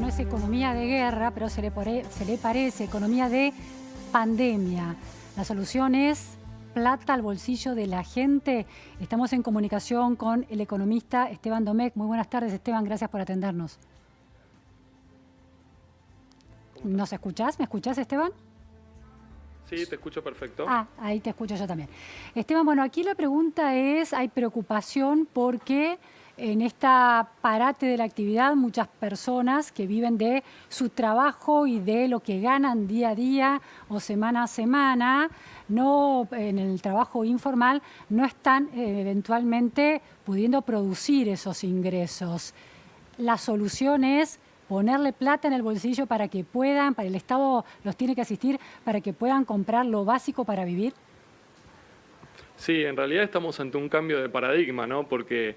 no es economía de guerra, pero se le parece economía de pandemia. La solución es plata al bolsillo de la gente. Estamos en comunicación con el economista Esteban Domecq. Muy buenas tardes, Esteban, gracias por atendernos. ¿Nos escuchás? ¿Me escuchás, Esteban? Sí, te escucho perfecto. Ah, ahí te escucho yo también. Esteban, bueno, aquí la pregunta es, hay preocupación porque en esta parate de la actividad muchas personas que viven de su trabajo y de lo que ganan día a día o semana a semana, no, en el trabajo informal, no están eventualmente pudiendo producir esos ingresos. La solución es ponerle plata en el bolsillo para que puedan, para el Estado los tiene que asistir para que puedan comprar lo básico para vivir. Sí, en realidad estamos ante un cambio de paradigma, ¿no? Porque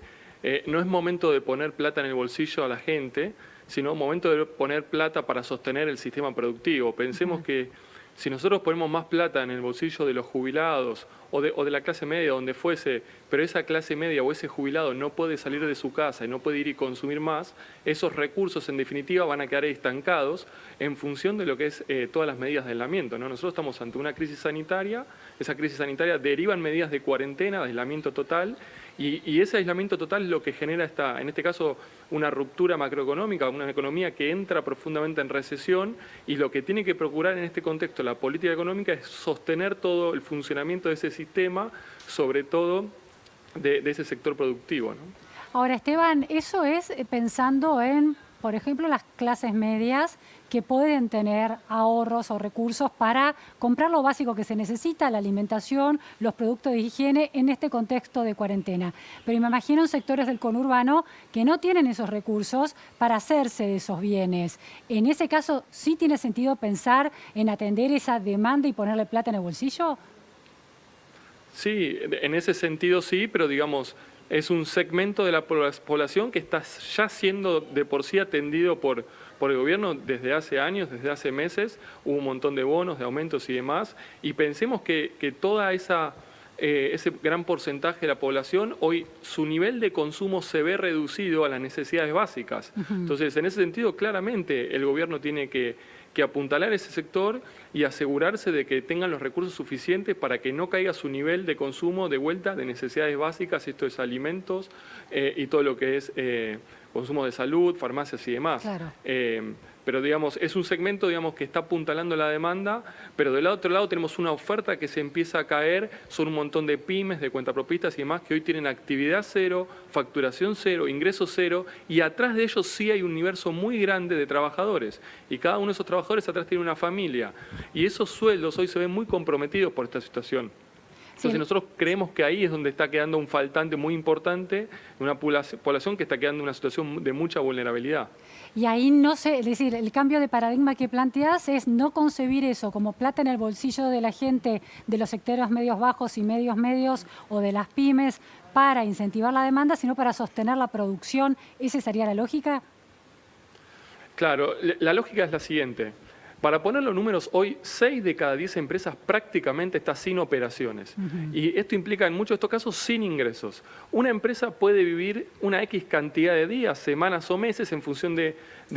no es momento de poner plata en el bolsillo a la gente, sino momento de poner plata para sostener el sistema productivo. Pensemos que si nosotros ponemos más plata en el bolsillo de los jubilados o de la clase media, donde fuese, pero esa clase media o ese jubilado no puede salir de su casa y no puede ir y consumir más, esos recursos en definitiva van a quedar estancados en función de lo que es todas las medidas de aislamiento, ¿no? Nosotros estamos ante una crisis sanitaria, esa crisis sanitaria deriva en medidas de cuarentena, de aislamiento total, y ese aislamiento total es lo que genera en este caso, una ruptura macroeconómica, una economía que entra profundamente en recesión, y lo que tiene que procurar en este contexto la política económica es sostener todo el funcionamiento de ese sistema, sobre todo de ese sector productivo, ¿no? Ahora, Esteban, eso es pensando en, por ejemplo, las clases medias que pueden tener ahorros o recursos para comprar lo básico que se necesita, la alimentación, los productos de higiene en este contexto de cuarentena. Pero me imagino en sectores del conurbano que no tienen esos recursos para hacerse de esos bienes. En ese caso, ¿sí tiene sentido pensar en atender esa demanda y ponerle plata en el bolsillo? Sí, en ese sentido sí, pero digamos, es un segmento de la población que está ya siendo de por sí atendido por el gobierno desde hace años, desde hace meses. Hubo un montón de bonos, de aumentos y demás, y pensemos que toda ese gran porcentaje de la población, hoy su nivel de consumo se ve reducido a las necesidades básicas. Entonces, en ese sentido, claramente el gobierno tiene que apuntalar ese sector y asegurarse de que tengan los recursos suficientes para que no caiga su nivel de consumo de vuelta de necesidades básicas, esto es alimentos y todo lo que es consumo de salud, farmacias y demás. Claro. Pero digamos, es un segmento que está apuntalando la demanda, pero del otro lado tenemos una oferta que se empieza a caer, son un montón de pymes, de cuentapropistas y demás que hoy tienen actividad cero, facturación cero, ingresos cero, y atrás de ellos sí hay un universo muy grande de trabajadores, y cada uno de esos trabajadores atrás tiene una familia, y esos sueldos hoy se ven muy comprometidos por esta situación. Entonces nosotros creemos que ahí es donde está quedando un faltante muy importante, una población que está quedando en una situación de mucha vulnerabilidad. Y ahí no sé, es decir, el cambio de paradigma que planteas es no concebir eso como plata en el bolsillo de la gente de los sectores medios bajos y medios o de las pymes para incentivar la demanda, sino para sostener la producción. ¿Esa sería la lógica? Claro, la lógica es la siguiente. Para poner los números, hoy 6 de cada 10 empresas prácticamente está sin operaciones. Y esto implica en muchos de estos casos sin ingresos. Una empresa puede vivir una X cantidad de días, semanas o meses en función de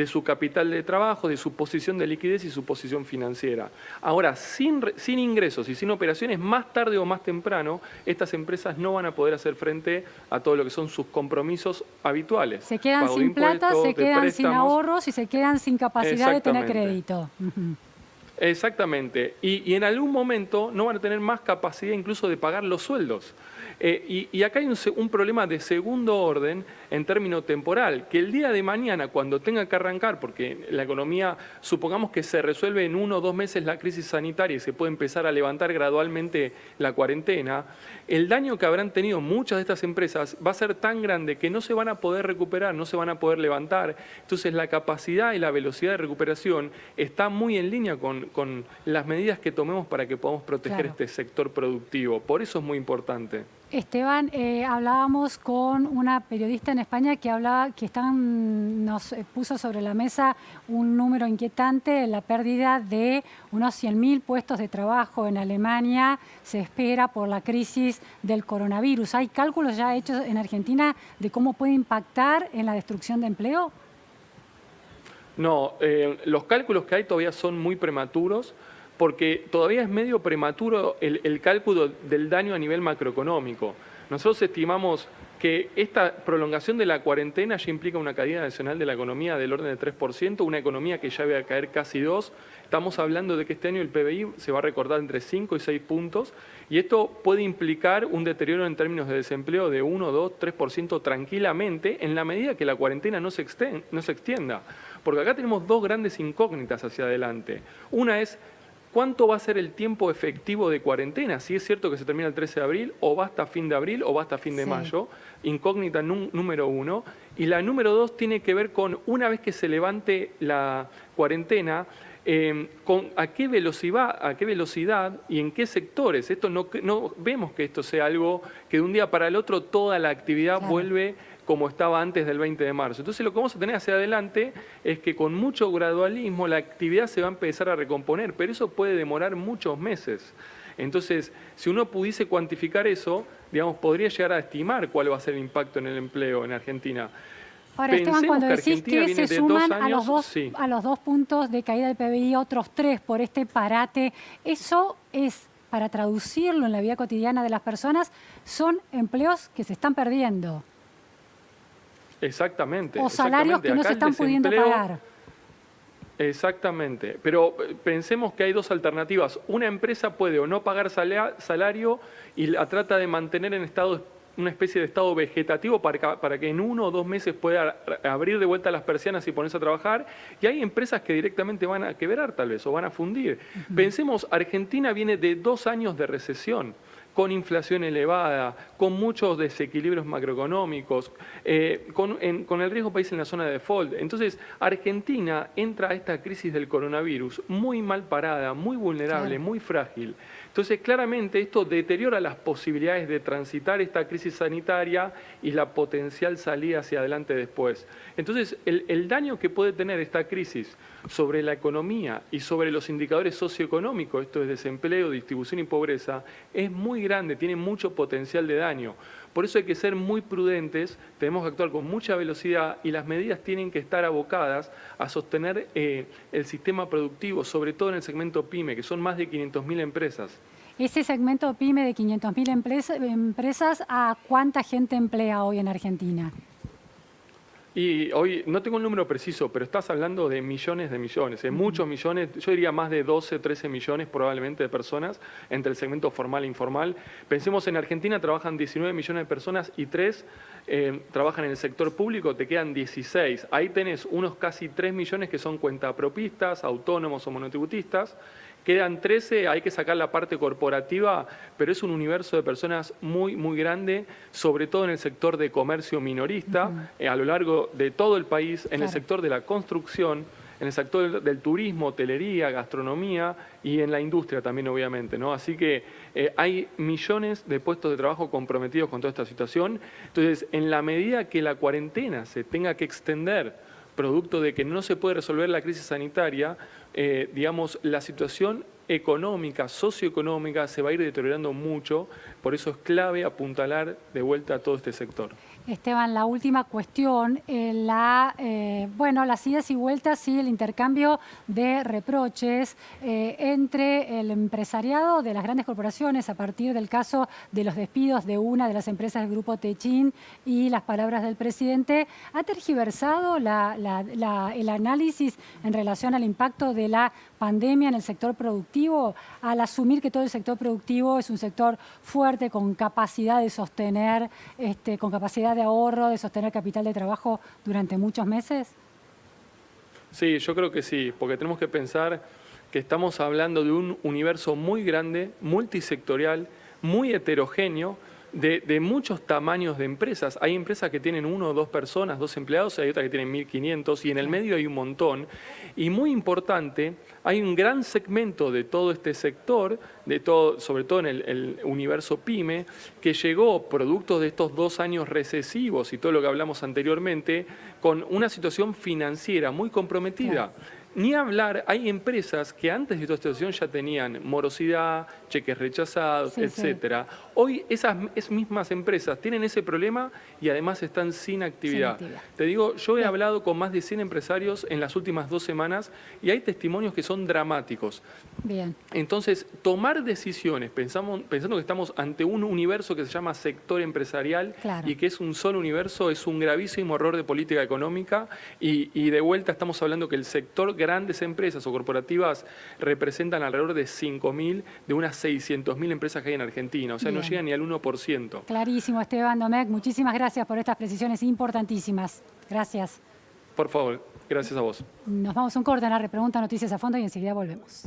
su capital de trabajo, de su posición de liquidez y su posición financiera. Ahora, sin ingresos y sin operaciones, más tarde o más temprano, estas empresas no van a poder hacer frente a todo lo que son sus compromisos habituales. Se quedan sin plata, se quedan sin ahorros y se quedan sin capacidad de tener crédito. Exactamente, y en algún momento no van a tener más capacidad incluso de pagar los sueldos. Y acá hay un problema de segundo orden en término temporal, que el día de mañana cuando tenga que arrancar, porque la economía, supongamos que se resuelve en 1 o 2 meses la crisis sanitaria y se puede empezar a levantar gradualmente la cuarentena, el daño que habrán tenido muchas de estas empresas va a ser tan grande que no se van a poder recuperar, no se van a poder levantar. Entonces la capacidad y la velocidad de recuperación está muy en línea con las medidas que tomemos para que podamos proteger este sector productivo. Por eso es muy importante. Esteban, hablábamos con una periodista en España que nos puso sobre la mesa un número inquietante, la pérdida de unos 100.000 puestos de trabajo en Alemania, se espera por la crisis del coronavirus. ¿Hay cálculos ya hechos en Argentina de cómo puede impactar en la destrucción de empleo? No, los cálculos que hay todavía son muy prematuros porque todavía es medio prematuro el cálculo del daño a nivel macroeconómico. Nosotros estimamos que esta prolongación de la cuarentena ya implica una caída nacional de la economía del orden de 3%, una economía que ya va a caer casi 2%. Estamos hablando de que este año el PBI se va a recortar entre 5 y 6 puntos y esto puede implicar un deterioro en términos de desempleo de 1, 2, 3% tranquilamente en la medida que la cuarentena no se extienda. Porque acá tenemos dos grandes incógnitas hacia adelante. Una es ¿cuánto va a ser el tiempo efectivo de cuarentena? Si es cierto que se termina el 13 de abril, o va hasta fin de abril, o va hasta fin de mayo. Incógnita número uno. Y la número dos tiene que ver con, una vez que se levante la cuarentena, a qué velocidad y en qué sectores. Esto no vemos que esto sea algo que de un día para el otro toda la actividad vuelve como estaba antes del 20 de marzo. Entonces lo que vamos a tener hacia adelante es que con mucho gradualismo la actividad se va a empezar a recomponer, pero eso puede demorar muchos meses. Entonces, si uno pudiese cuantificar eso, digamos, podría llegar a estimar cuál va a ser el impacto en el empleo en Argentina. Ahora, Esteban, cuando decís que se suman a los dos puntos de caída del PBI, otros 3 por este parate, eso es, para traducirlo en la vida cotidiana de las personas, son empleos que se están perdiendo. Exactamente. O salarios que no se están pudiendo pagar. Exactamente. Pero pensemos que hay dos alternativas. Una empresa puede o no pagar salario y la trata de mantener en una especie de estado vegetativo para que en 1 o 2 meses pueda abrir de vuelta las persianas y ponerse a trabajar. Y hay empresas que directamente van a quebrar tal vez o van a fundir. Pensemos, Argentina viene de 2 años de recesión, con inflación elevada, con muchos desequilibrios macroeconómicos, con el riesgo país en la zona de default. Entonces, Argentina entra a esta crisis del coronavirus muy mal parada, muy vulnerable, muy frágil. Entonces, claramente esto deteriora las posibilidades de transitar esta crisis sanitaria y la potencial salida hacia adelante después. Entonces, el daño que puede tener esta crisis sobre la economía y sobre los indicadores socioeconómicos, esto es desempleo, distribución y pobreza, es muy grande, tiene mucho potencial de daño. Por eso hay que ser muy prudentes, tenemos que actuar con mucha velocidad y las medidas tienen que estar abocadas a sostener el sistema productivo, sobre todo en el segmento PYME, que son más de 500.000 empresas. Ese segmento PYME de 500.000 empresas, ¿a cuánta gente emplea hoy en Argentina? Y hoy no tengo el número preciso, pero estás hablando de millones, muchos millones, yo diría más de 12, 13 millones probablemente de personas entre el segmento formal e informal. Pensemos en Argentina, trabajan 19 millones de personas y 3 trabajan en el sector público, te quedan 16. Ahí tenés unos casi 3 millones que son cuentapropistas, autónomos o monotributistas. Quedan 13, hay que sacar la parte corporativa, pero es un universo de personas muy, muy grande, sobre todo en el sector de comercio minorista, a lo largo de todo el país, en el sector de la construcción, en el sector del turismo, hotelería, gastronomía y en la industria también, obviamente, ¿no? Así que hay millones de puestos de trabajo comprometidos con toda esta situación. Entonces, en la medida que la cuarentena se tenga que extender, producto de que no se puede resolver la crisis sanitaria, digamos, la situación económica, socioeconómica, se va a ir deteriorando mucho. Por eso es clave apuntalar de vuelta a todo este sector. Esteban, la última cuestión, las idas y vueltas y el intercambio de reproches entre el empresariado de las grandes corporaciones a partir del caso de los despidos de una de las empresas del grupo Techin y las palabras del presidente, ¿ha tergiversado el análisis en relación al impacto de la pandemia en el sector productivo, al asumir que todo el sector productivo es un sector fuerte, con capacidad de sostener, con capacidad de ahorro, de sostener capital de trabajo durante muchos meses? Sí, yo creo que sí, porque tenemos que pensar que estamos hablando de un universo muy grande, multisectorial, muy heterogéneo, de muchos tamaños de empresas. Hay empresas que tienen 1 o 2 personas, 2 empleados, hay otras que tienen 1.500 y en el medio hay un montón. Y muy importante, hay un gran segmento de todo este sector, sobre todo en el universo PYME, que llegó producto de estos 2 años recesivos y todo lo que hablamos anteriormente, con una situación financiera muy comprometida. Ni hablar, hay empresas que antes de esta situación ya tenían morosidad, cheques rechazados, Sí, sí. etcétera. Hoy esas mismas empresas tienen ese problema y además están sin actividad. actividad. Te digo, yo he Bien. hablado con más de 100 empresarios en las últimas 2 semanas y hay testimonios que son dramáticos. Bien. Entonces, tomar decisiones pensando que estamos ante un universo que se llama sector empresarial Claro. y que es un solo universo, es un gravísimo error de política económica y de vuelta estamos hablando que el sector grandes empresas o corporativas representan alrededor de 5.000 de unas 600.000 empresas que hay en Argentina, o sea, no Bien. llegan ni al 1%. Clarísimo, Esteban Domecq. Muchísimas gracias por estas precisiones importantísimas. Gracias. Por favor, gracias a vos. Nos vamos a un corte en la repregunta Noticias a Fondo y enseguida volvemos.